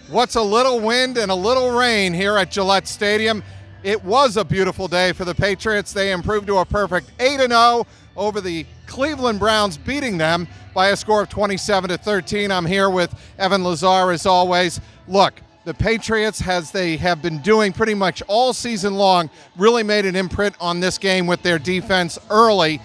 What's a little wind and a little rain here at Gillette Stadium? It was a beautiful day for the Patriots. They improved to a perfect 8-0 over the Cleveland Browns, beating them by a score of 27-13. I'm here with Evan Lazar as always. Look, the Patriots, as they have been doing pretty much all season long, really made an imprint on this game with their defense early,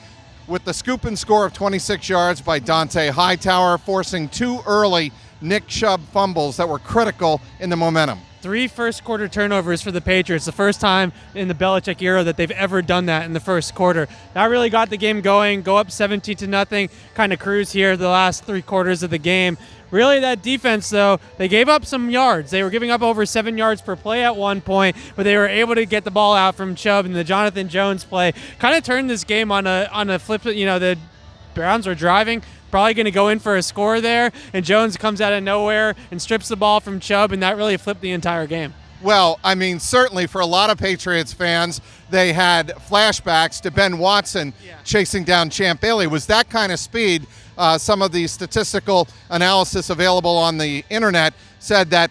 with the scoop and score of 26 yards by Dont'a Hightower, forcing two early Nick Chubb fumbles that were critical in the momentum. 3 first-quarter turnovers for the Patriots, the first time in the Belichick era that they've ever done that in the first quarter. That really got the game going, go up 17-0, kind of cruise here the last 3 quarters of the game. Really, that defense, though, they gave up some yards. They were giving up over 7 yards per play at one point, but they were able to get the ball out from Chubb, and the Jonathan Jones play kind of turned this game on a flip. You know, the Browns were driving, probably going to go in for a score there, and Jones comes out of nowhere and strips the ball from Chubb, and that really flipped the entire game. Well, I mean, certainly for a lot of Patriots fans, they had flashbacks to Ben Watson chasing down Champ Bailey. Was that kind of speed? Some of the statistical analysis available on the internet said that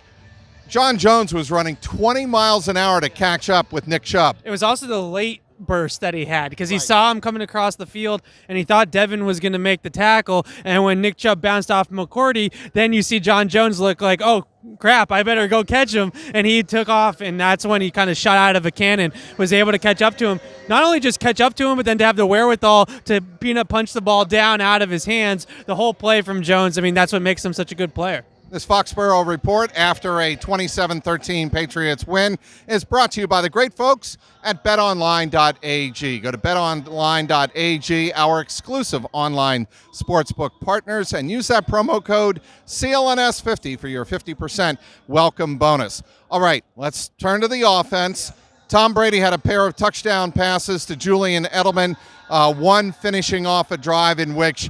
John Jones was running 20 miles an hour to catch up with Nick Chubb. It was also the late burst that he had, because he saw him coming across the field and he thought Devin was going to make the tackle, and when Nick Chubb bounced off McCourty, then you see John Jones look like, oh crap, I better go catch him, and he took off, and that's when he kind of shot out of a cannon, was able to catch up to him. Not only just catch up to him, but then to have the wherewithal to peanut punch the ball down out of his hands. The whole play from Jones, I mean, that's what makes him such a good player. This FOXBORO report after a 27-13 Patriots win is brought to you by the great folks at betonline.ag. Go to betonline.ag, our exclusive online sportsbook partners, and use that promo code CLNS50 for your 50% welcome bonus. All right, let's turn to the offense. Tom Brady had a pair of touchdown passes to Julian Edelman, one finishing off a drive in which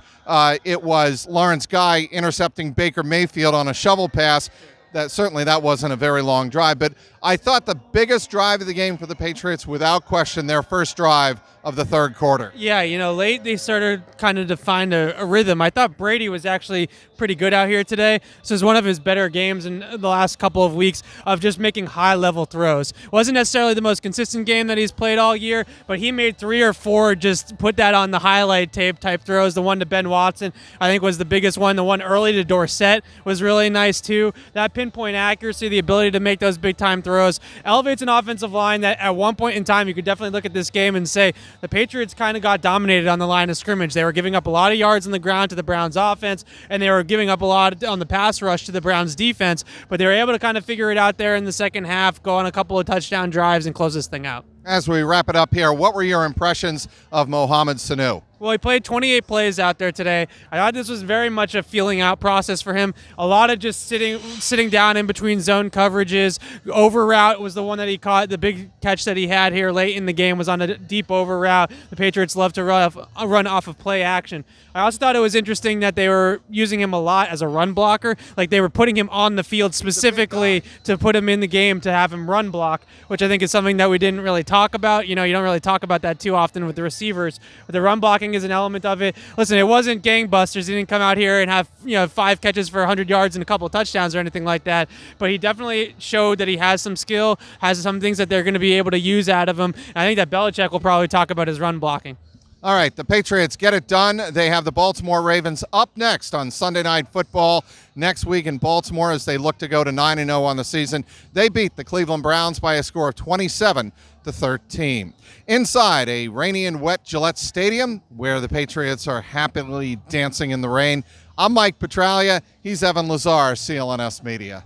it was Lawrence Guy intercepting Baker Mayfield on a shovel pass. That wasn't a very long drive, but I thought the biggest drive of the game for the Patriots, without question, their first drive of the third quarter. Yeah, you know, late they started kind of to find a rhythm. I thought Brady was actually pretty good out here today. This was one of his better games in the last couple of weeks of just making high-level throws. Wasn't necessarily the most consistent game that he's played all year, but he made 3 or 4, just put that on the highlight tape type throws. The one to Ben Watson, I think, was the biggest one. The one early to Dorsett was really nice too. That pinpoint accuracy, the ability to make those big-time throws, elevates an offensive line that at one point in time you could definitely look at this game and say the Patriots kind of got dominated on the line of scrimmage. They were giving up a lot of yards on the ground to the Browns offense, and they were giving up a lot on the pass rush to the Browns defense, but they were able to kind of figure it out there in the second half, go on a couple of touchdown drives and close this thing out. As we wrap it up here, what were your impressions of Mohamed Sanu? Well, he played 28 plays out there today. I thought this was very much a feeling out process for him. A lot of just sitting down in between zone coverages. Over route was the one that he caught. The big catch that he had here late in the game was on a deep over route. The Patriots love to run off of play action. I also thought it was interesting that they were using him a lot as a run blocker. Like they were putting him on the field specifically to put him in the game to have him run block, which I think is something that we didn't really talk about. You know, you don't really talk about that too often with the receivers. But the run blocking is an element of it. Listen, it wasn't gangbusters. He didn't come out here and have 5 catches for 100 yards and a couple of touchdowns or anything like that. But he definitely showed that he has some skill, has some things that they're going to be able to use out of him. And I think that Belichick will probably talk about his run blocking. All right, the Patriots get it done. They have the Baltimore Ravens up next on Sunday Night Football next week in Baltimore as they look to go to 9-0 on the season. They beat the Cleveland Browns by a score of 27-13. Inside a rainy and wet Gillette Stadium where the Patriots are happily dancing in the rain, I'm Mike Petralia. He's Evan Lazar, CLNS Media.